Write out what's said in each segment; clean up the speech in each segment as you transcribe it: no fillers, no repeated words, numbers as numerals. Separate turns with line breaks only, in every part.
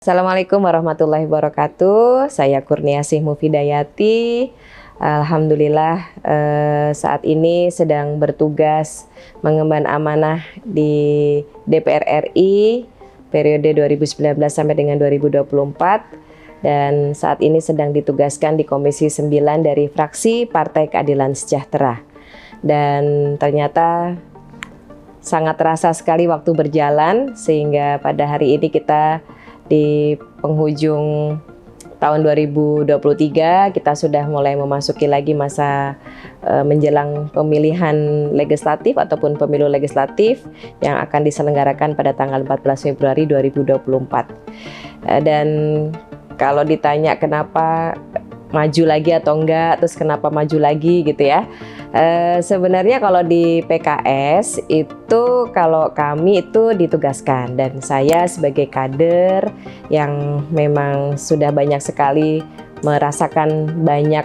Assalamualaikum warahmatullahi wabarakatuh. Saya Kurniasih Mufidayati. Alhamdulillah saat ini sedang bertugas mengemban amanah di DPR RI periode 2019 sampai dengan 2024 dan saat ini sedang ditugaskan di Komisi 9 dari fraksi Partai Keadilan Sejahtera. Dan ternyata sangat terasa sekali waktu berjalan sehingga pada hari ini kita di penghujung tahun 2023 kita sudah mulai memasuki lagi masa menjelang pemilihan legislatif ataupun pemilu legislatif yang akan diselenggarakan pada tanggal 14 Februari 2024. Dan kalau ditanya kenapa maju lagi atau enggak, terus kenapa maju lagi gitu ya. Sebenarnya kalau di PKS itu kalau kami itu ditugaskan dan saya sebagai kader yang memang sudah banyak sekali merasakan banyak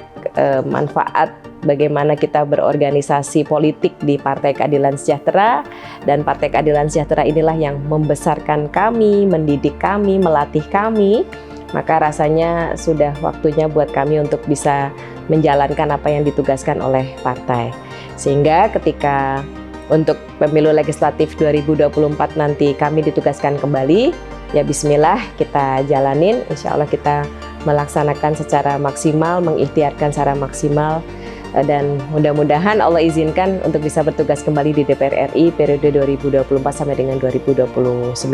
manfaat bagaimana kita berorganisasi politik di Partai Keadilan Sejahtera, dan Partai Keadilan Sejahtera inilah yang membesarkan kami, mendidik kami, melatih kami. Maka rasanya sudah waktunya buat kami untuk bisa menjalankan apa yang ditugaskan oleh partai. Sehingga ketika untuk pemilu legislatif 2024 nanti kami ditugaskan kembali, ya bismillah kita jalanin. Insya Allah kita melaksanakan secara maksimal, mengikhtiarkan secara maksimal, dan mudah-mudahan Allah izinkan untuk bisa bertugas kembali di DPR RI periode 2024 sampai dengan 2029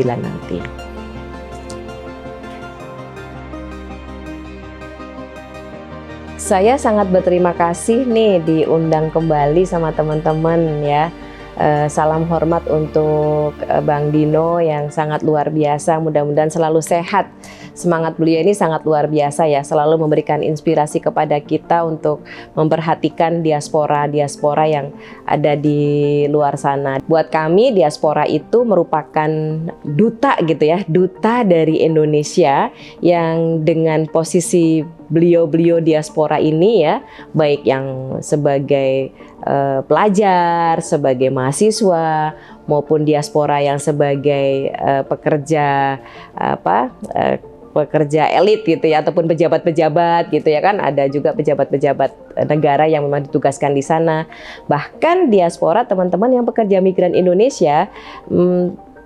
nanti. Saya sangat berterima kasih nih diundang kembali sama teman-teman ya. Salam hormat untuk Bang Dino yang sangat luar biasa, mudah-mudahan selalu sehat. Semangat beliau ini sangat luar biasa ya, selalu memberikan inspirasi kepada kita untuk memperhatikan diaspora yang ada di luar sana. Buat kami diaspora itu merupakan duta gitu ya, duta dari Indonesia yang dengan posisi beliau-beliau diaspora ini ya, baik yang sebagai pelajar, sebagai mahasiswa maupun diaspora yang sebagai pekerja elit gitu ya, ataupun pejabat-pejabat gitu ya kan, ada juga pejabat-pejabat negara yang memang ditugaskan di sana. Bahkan diaspora teman-teman yang pekerja migran Indonesia,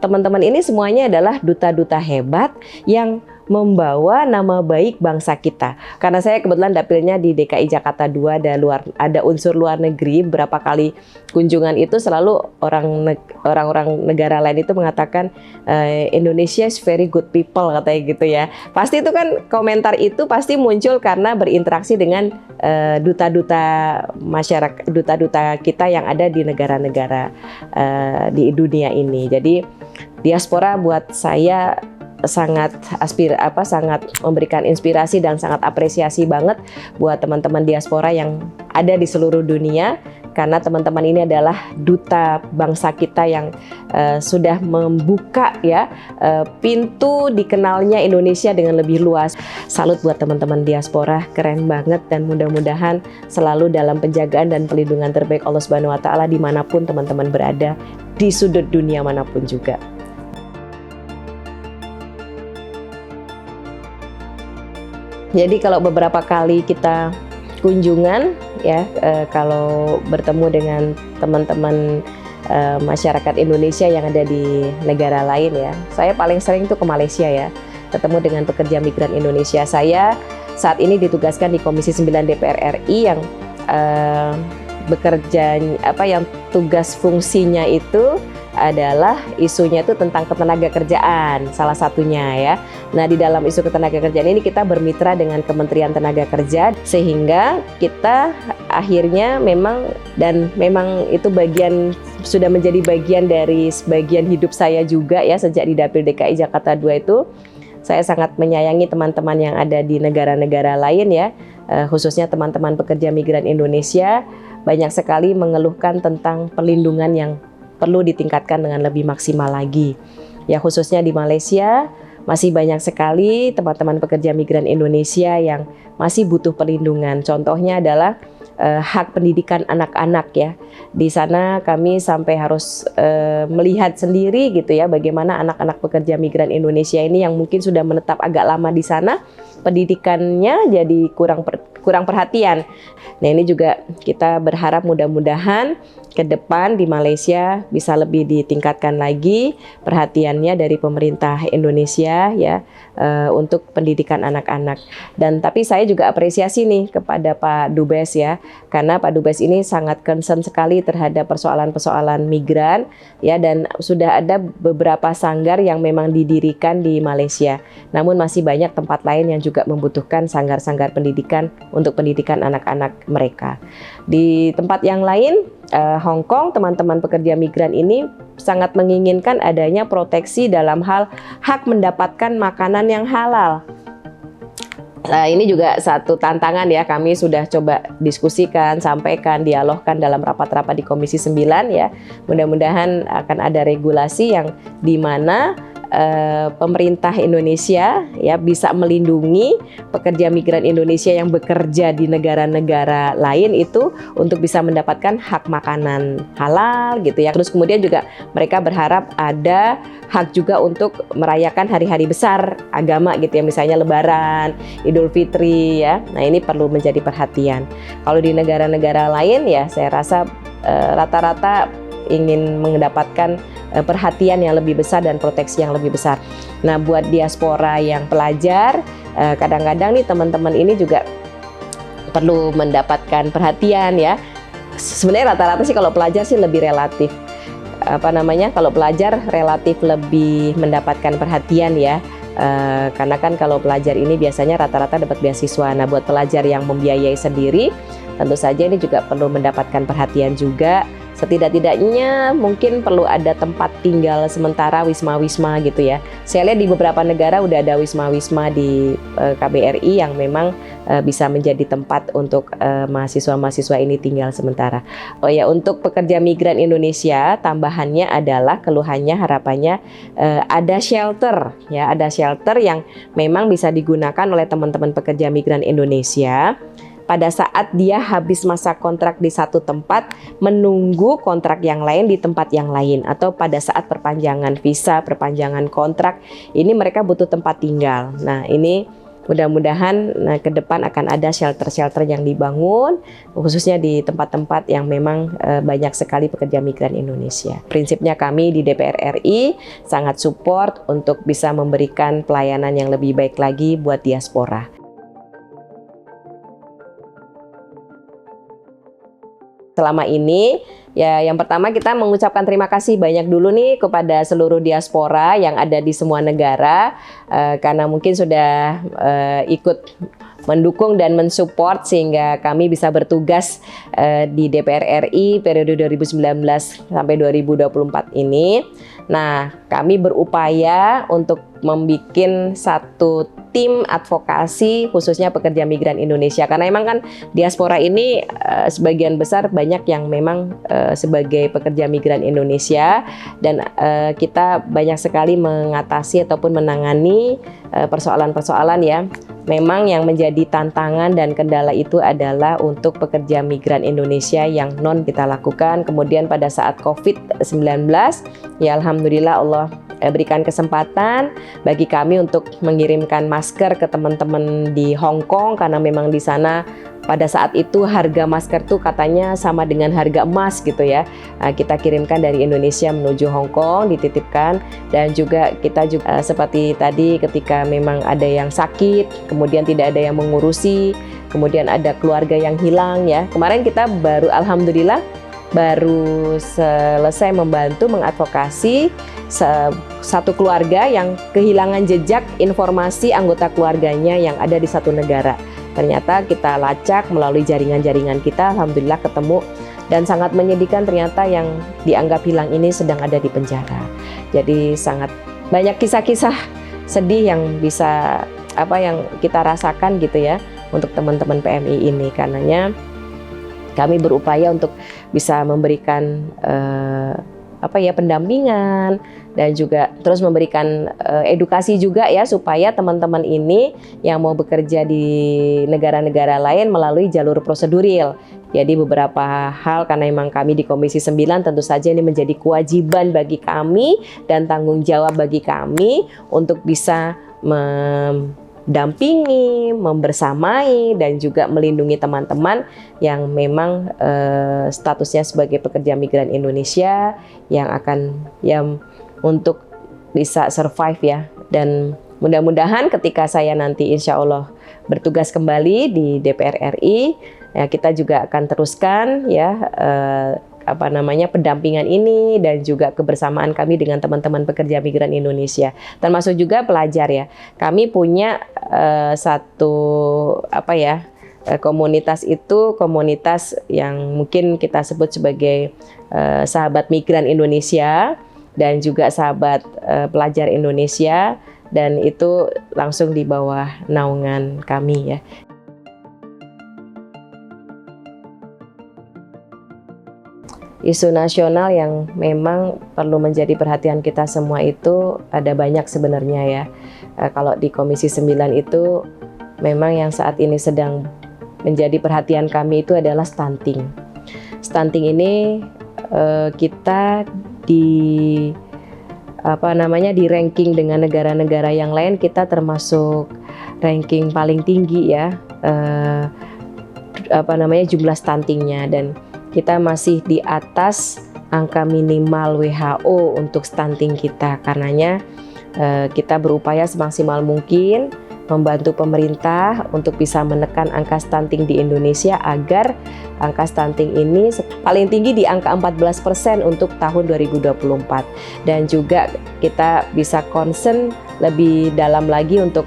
teman-teman ini semuanya adalah duta-duta hebat yang membawa nama baik bangsa kita. Karena saya kebetulan dapilnya di DKI Jakarta 2, ada unsur luar negeri. Berapa kali kunjungan itu selalu orang-orang negara lain itu mengatakan Indonesia is very good people katanya gitu ya. Pasti itu kan komentar itu pasti muncul karena berinteraksi dengan duta-duta masyarakat, duta-duta kita yang ada di negara-negara di dunia ini. Jadi diaspora buat saya sangat memberikan inspirasi dan sangat apresiasi banget buat teman-teman diaspora yang ada di seluruh dunia, karena teman-teman ini adalah duta bangsa kita yang sudah membuka ya pintu dikenalnya Indonesia dengan lebih luas. Salut buat teman-teman diaspora, keren banget, dan mudah-mudahan selalu dalam penjagaan dan pelindungan terbaik Allah Subhanahu wa taala dimanapun teman-teman berada di sudut dunia manapun juga. Jadi kalau beberapa kali kita kunjungan ya, kalau bertemu dengan teman-teman masyarakat Indonesia yang ada di negara lain ya, saya paling sering tuh ke Malaysia ya, ketemu dengan pekerja migran Indonesia. Saya saat ini ditugaskan di Komisi 9 DPR RI yang bekerja yang tugas fungsinya itu adalah isunya itu tentang ketenaga kerjaan salah satunya ya. Nah, di dalam isu ketenaga kerjaan ini kita bermitra dengan Kementerian Tenaga Kerja, sehingga kita akhirnya memang itu sudah menjadi bagian dari sebagian hidup saya juga ya. Sejak di Dapil DKI Jakarta 2 itu saya sangat menyayangi teman-teman yang ada di negara-negara lain ya, khususnya teman-teman pekerja migran Indonesia banyak sekali mengeluhkan tentang perlindungan yang perlu ditingkatkan dengan lebih maksimal lagi. Ya, khususnya di Malaysia masih banyak sekali teman-teman pekerja migran Indonesia yang masih butuh perlindungan. Contohnya adalah hak pendidikan anak-anak ya. Di sana kami sampai harus melihat sendiri gitu ya bagaimana anak-anak pekerja migran Indonesia ini yang mungkin sudah menetap agak lama di sana, pendidikannya jadi kurang perhatian. Nah, ini juga kita berharap mudah-mudahan ke depan di Malaysia bisa lebih ditingkatkan lagi perhatiannya dari pemerintah Indonesia ya untuk pendidikan anak-anak. Dan tapi saya juga apresiasi nih kepada Pak Dubes ya, karena Pak Dubes ini sangat concern sekali terhadap persoalan-persoalan migran ya, dan sudah ada beberapa sanggar yang memang didirikan di Malaysia. Namun masih banyak tempat lain yang juga membutuhkan sanggar-sanggar pendidikan untuk pendidikan anak-anak mereka. Di tempat yang lain, Hong Kong, teman-teman pekerja migran ini sangat menginginkan adanya proteksi dalam hal hak mendapatkan makanan yang halal. Nah, ini juga satu tantangan ya, kami sudah coba diskusikan, sampaikan, dialogkan dalam rapat-rapat di Komisi 9 ya. Mudah-mudahan akan ada regulasi yang di mana pemerintah Indonesia ya bisa melindungi pekerja migran Indonesia yang bekerja di negara-negara lain itu untuk bisa mendapatkan hak makanan halal gitu ya. Terus kemudian juga mereka berharap ada hak juga untuk merayakan hari-hari besar agama gitu ya, misalnya Lebaran, Idul Fitri ya. Nah, ini perlu menjadi perhatian. Kalau di negara-negara lain ya saya rasa rata-rata ingin mendapatkan perhatian yang lebih besar dan proteksi yang lebih besar. Nah, buat diaspora yang pelajar, kadang-kadang nih teman-teman ini juga perlu mendapatkan perhatian ya. Sebenarnya rata-rata sih kalau pelajar sih lebih relatif, kalau pelajar relatif lebih mendapatkan perhatian ya. Karena kan kalau pelajar ini biasanya rata-rata dapat beasiswa. Nah, buat pelajar yang membiayai sendiri, tentu saja ini juga perlu mendapatkan perhatian juga. Setidak-tidaknya mungkin perlu ada tempat tinggal sementara, wisma-wisma gitu ya. Saya lihat di beberapa negara udah ada wisma-wisma di KBRI yang memang bisa menjadi tempat untuk mahasiswa-mahasiswa ini tinggal sementara. Oh ya, untuk pekerja migran Indonesia tambahannya adalah keluhannya, harapannya ada shelter ya, ada shelter yang memang bisa digunakan oleh teman-teman pekerja migran Indonesia pada saat dia habis masa kontrak di satu tempat, menunggu kontrak yang lain di tempat yang lain, atau pada saat perpanjangan visa, perpanjangan kontrak, ini mereka butuh tempat tinggal. Nah, ini mudah-mudahan ke depan akan ada shelter-shelter yang dibangun, khususnya di tempat-tempat yang memang banyak sekali pekerja migran Indonesia. Prinsipnya kami di DPR RI sangat support untuk bisa memberikan pelayanan yang lebih baik lagi buat diaspora. Selama ini ya, yang pertama kita mengucapkan terima kasih banyak dulu nih kepada seluruh diaspora yang ada di semua negara, karena mungkin sudah ikut mendukung dan mensupport sehingga kami bisa bertugas di DPR RI periode 2019 sampai 2024 ini. Nah, kami berupaya untuk membuat satu tim advokasi khususnya pekerja migran Indonesia, karena emang kan diaspora ini sebagian besar banyak yang memang sebagai pekerja migran Indonesia, dan kita banyak sekali mengatasi ataupun menangani persoalan-persoalan ya. Memang yang menjadi tantangan dan kendala itu adalah untuk pekerja migran Indonesia yang non kita lakukan. Kemudian pada saat COVID-19 ya, alhamdulillah Allah berikan kesempatan bagi kami untuk mengirimkan masker ke teman-teman di Hong Kong, karena memang di sana pada saat itu harga masker tuh katanya sama dengan harga emas gitu ya. Nah, kita kirimkan dari Indonesia menuju Hong Kong, dititipkan. Dan juga kita juga seperti tadi ketika memang ada yang sakit, kemudian tidak ada yang mengurusi, kemudian ada keluarga yang hilang ya. Kemarin kita alhamdulillah baru selesai membantu mengadvokasi satu keluarga yang kehilangan jejak informasi anggota keluarganya yang ada di satu negara. Ternyata kita lacak melalui jaringan-jaringan kita, alhamdulillah ketemu, dan sangat menyedihkan ternyata yang dianggap hilang ini sedang ada di penjara. Jadi sangat banyak kisah-kisah sedih yang bisa yang kita rasakan gitu ya untuk teman-teman PMI ini. Karenanya kami berupaya untuk bisa memberikan pendampingan dan juga terus memberikan edukasi juga ya, supaya teman-teman ini yang mau bekerja di negara-negara lain melalui jalur prosedural Jadi beberapa hal karena memang kami di Komisi 9 tentu saja ini menjadi kewajiban bagi kami dan tanggung jawab bagi kami untuk bisa mendampingi, membersamai dan juga melindungi teman-teman yang memang statusnya sebagai pekerja migran Indonesia yang untuk bisa survive ya. Dan mudah-mudahan ketika saya nanti insya Allah bertugas kembali di DPR RI, ya kita juga akan teruskan ya pendampingan ini dan juga kebersamaan kami dengan teman-teman pekerja migran Indonesia, termasuk juga pelajar ya. Kami punya komunitas itu komunitas yang mungkin kita sebut sebagai sahabat migran Indonesia dan juga sahabat pelajar Indonesia, dan itu langsung di bawah naungan kami ya. Isu nasional yang memang perlu menjadi perhatian kita semua itu ada banyak sebenarnya ya. Kalau di Komisi 9 itu memang yang saat ini sedang menjadi perhatian kami itu adalah stunting. Stunting ini kita di ranking dengan negara-negara yang lain, kita termasuk ranking paling tinggi ya jumlah stuntingnya, dan kita masih di atas angka minimal WHO untuk stunting kita. Karenanya kita berupaya semaksimal mungkin membantu pemerintah untuk bisa menekan angka stunting di Indonesia agar angka stunting ini paling tinggi di angka 14% untuk tahun 2024. Dan juga kita bisa concern lebih dalam lagi untuk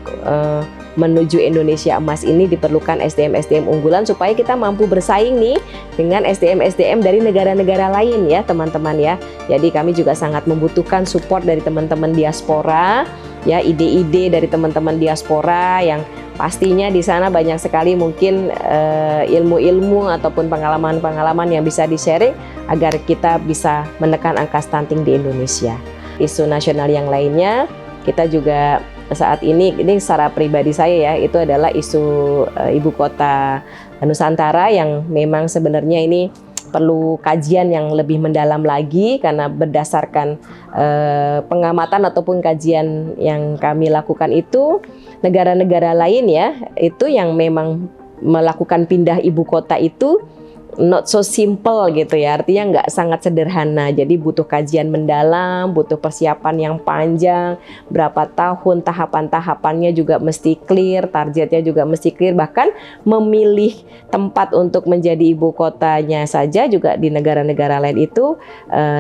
menuju Indonesia Emas ini diperlukan SDM-SDM unggulan supaya kita mampu bersaing nih dengan SDM-SDM dari negara-negara lain ya teman-teman ya. Jadi kami juga sangat membutuhkan support dari teman-teman diaspora ya, ide-ide dari teman-teman diaspora yang pastinya di sana banyak sekali mungkin ilmu-ilmu ataupun pengalaman-pengalaman yang bisa di-sharing agar kita bisa menekan angka stunting di Indonesia. Isu nasional yang lainnya kita juga saat ini secara pribadi saya ya, itu adalah isu ibu kota Nusantara yang memang sebenarnya ini perlu kajian yang lebih mendalam lagi, karena berdasarkan pengamatan ataupun kajian yang kami lakukan itu negara-negara lain ya, itu yang memang melakukan pindah ibu kota itu not so simple gitu ya, artinya nggak sangat sederhana. Jadi butuh kajian mendalam, butuh persiapan yang panjang, berapa tahun, tahapan-tahapannya juga mesti clear, targetnya juga mesti clear. Bahkan memilih tempat untuk menjadi ibu kotanya saja juga di negara-negara lain itu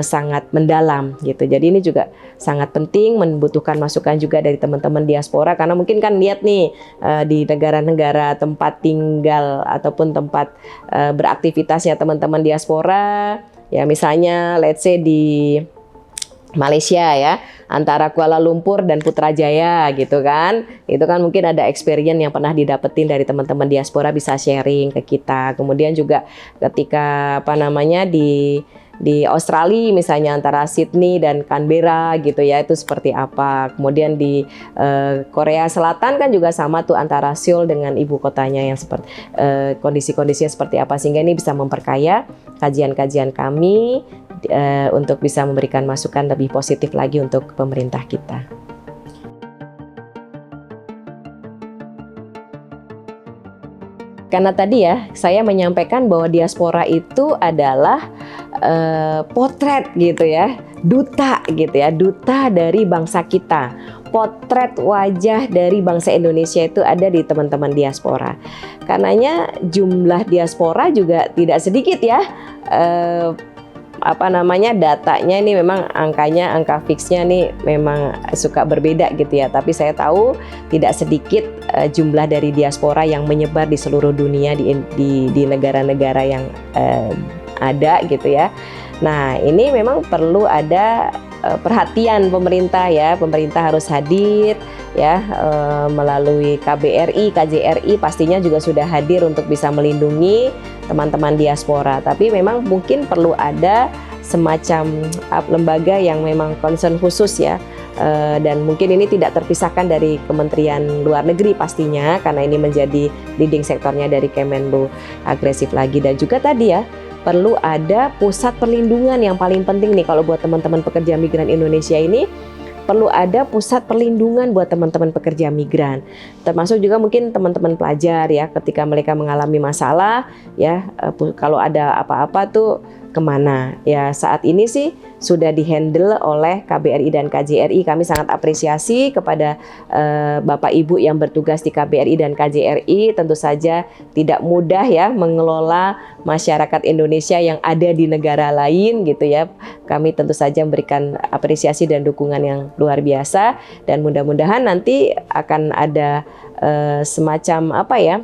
sangat mendalam gitu. Jadi ini juga sangat penting, membutuhkan masukan juga dari teman-teman diaspora, karena mungkin kan lihat nih di negara-negara tempat tinggal ataupun tempat beraktivitasnya teman-teman diaspora ya, misalnya let's say di Malaysia ya, antara Kuala Lumpur dan Putrajaya gitu kan, itu kan mungkin ada experience yang pernah didapetin dari teman-teman diaspora, bisa sharing ke kita. Kemudian juga ketika di Australia misalnya antara Sydney dan Canberra gitu ya, itu seperti apa. Kemudian di Korea Selatan kan juga sama tuh, antara Seoul dengan ibu kotanya yang seperti kondisi-kondisinya seperti apa, sehingga ini bisa memperkaya kajian-kajian kami untuk bisa memberikan masukan lebih positif lagi untuk pemerintah kita. Karena tadi ya saya menyampaikan bahwa diaspora itu adalah potret gitu ya, duta gitu ya, duta dari bangsa kita. Potret wajah dari bangsa Indonesia itu ada di teman-teman diaspora. Karenanya jumlah diaspora juga tidak sedikit ya. Datanya ini memang angka fixnya nih memang suka berbeda gitu ya, tapi saya tahu tidak sedikit jumlah dari diaspora yang menyebar di seluruh dunia di negara-negara yang ada gitu ya. Nah, ini memang perlu ada perhatian pemerintah ya. Pemerintah harus hadir ya, melalui KBRI, KJRI pastinya juga sudah hadir untuk bisa melindungi teman-teman diaspora. Tapi memang mungkin perlu ada semacam lembaga yang memang concern khusus ya, dan mungkin ini tidak terpisahkan dari Kementerian Luar Negeri pastinya, karena ini menjadi leading sektornya dari Kemenlu agresif lagi. Dan juga tadi ya, perlu ada pusat perlindungan yang paling penting nih kalau buat teman-teman pekerja migran Indonesia ini. Perlu ada pusat perlindungan buat teman-teman pekerja migran, termasuk juga mungkin teman-teman pelajar ya, ketika mereka mengalami masalah ya, kalau ada apa-apa tuh kemana ya. Saat ini sih sudah dihandle oleh KBRI dan KJRI. Kami sangat apresiasi kepada Bapak Ibu yang bertugas di KBRI dan KJRI. Tentu saja tidak mudah ya mengelola masyarakat Indonesia yang ada di negara lain gitu ya. Kami tentu saja memberikan apresiasi dan dukungan yang luar biasa, dan mudah-mudahan nanti akan ada semacam apa ya,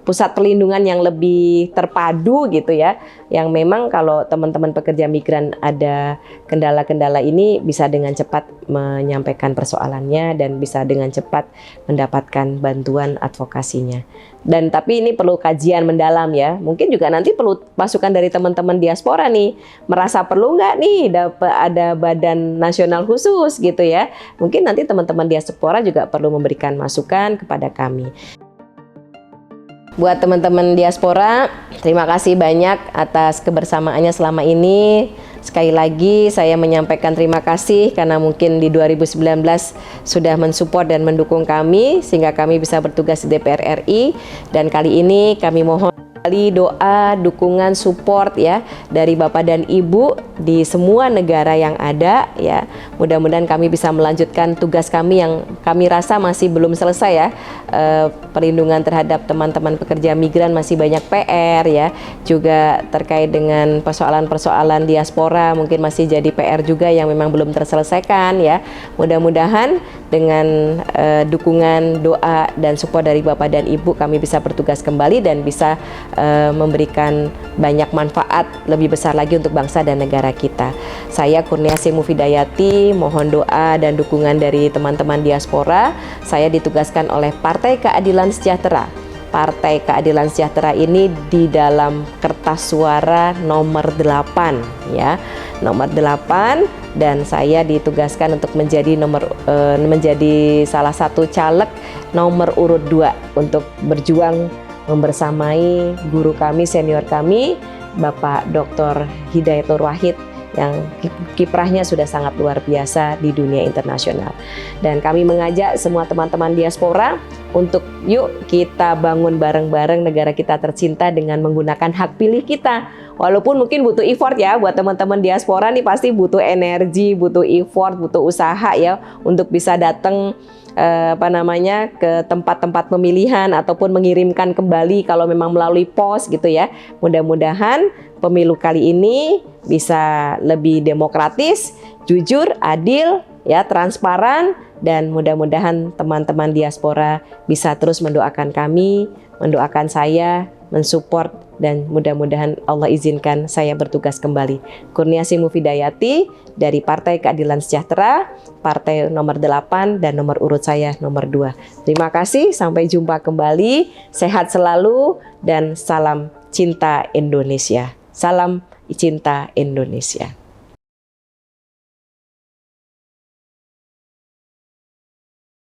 pusat perlindungan yang lebih terpadu gitu ya, yang memang kalau teman-teman pekerja migran ada kendala-kendala ini bisa dengan cepat menyampaikan persoalannya dan bisa dengan cepat mendapatkan bantuan advokasinya. Dan tapi ini perlu kajian mendalam ya, mungkin juga nanti perlu masukan dari teman-teman diaspora nih, merasa perlu nggak nih ada badan nasional khusus gitu ya. Mungkin nanti teman-teman diaspora juga perlu memberikan masukan kepada kami. Buat teman-teman diaspora, terima kasih banyak atas kebersamaannya selama ini. Sekali lagi saya menyampaikan terima kasih karena mungkin di 2019 sudah mensupport dan mendukung kami sehingga kami bisa bertugas di DPR RI, dan kali ini kami mohon doa, dukungan, support ya dari Bapak dan Ibu di semua negara yang ada ya. Mudah-mudahan kami bisa melanjutkan tugas kami yang kami rasa masih belum selesai ya. Perlindungan terhadap teman-teman pekerja migran masih banyak PR ya. Juga terkait dengan persoalan-persoalan diaspora mungkin masih jadi PR juga yang memang belum terselesaikan ya. Mudah-mudahan dengan dukungan, doa, dan support dari Bapak dan Ibu kami bisa bertugas kembali dan bisa memberikan banyak manfaat lebih besar lagi untuk bangsa dan negara kita. Saya Kurniasih Mufidayati, mohon doa dan dukungan dari teman-teman diaspora. Saya ditugaskan oleh Partai Keadilan Sejahtera. Partai Keadilan Sejahtera ini di dalam kertas suara nomor 8 ya. Nomor 8, dan saya ditugaskan untuk menjadi menjadi salah satu caleg nomor urut 2 untuk berjuang membersamai guru kami, senior kami, Bapak Dr. Hidayat Nur Wahid, yang kiprahnya sudah sangat luar biasa di dunia internasional. Dan kami mengajak semua teman-teman diaspora untuk yuk kita bangun bareng-bareng negara kita tercinta dengan menggunakan hak pilih kita. Walaupun mungkin butuh effort ya, buat teman-teman diaspora nih pasti butuh energi, butuh effort, butuh usaha ya untuk bisa datang ke tempat-tempat pemilihan ataupun mengirimkan kembali kalau memang melalui pos gitu ya. Mudah-mudahan pemilu kali ini bisa lebih demokratis, jujur, adil, ya, transparan, dan mudah-mudahan teman-teman diaspora bisa terus mendoakan kami, mendoakan saya, mensupport, dan mudah-mudahan Allah izinkan saya bertugas kembali. Kurniasih Mufidayati dari Partai Keadilan Sejahtera, partai nomor 8 dan nomor urut saya nomor 2. Terima kasih, sampai jumpa kembali. Sehat selalu dan salam cinta Indonesia. Salam cinta Indonesia.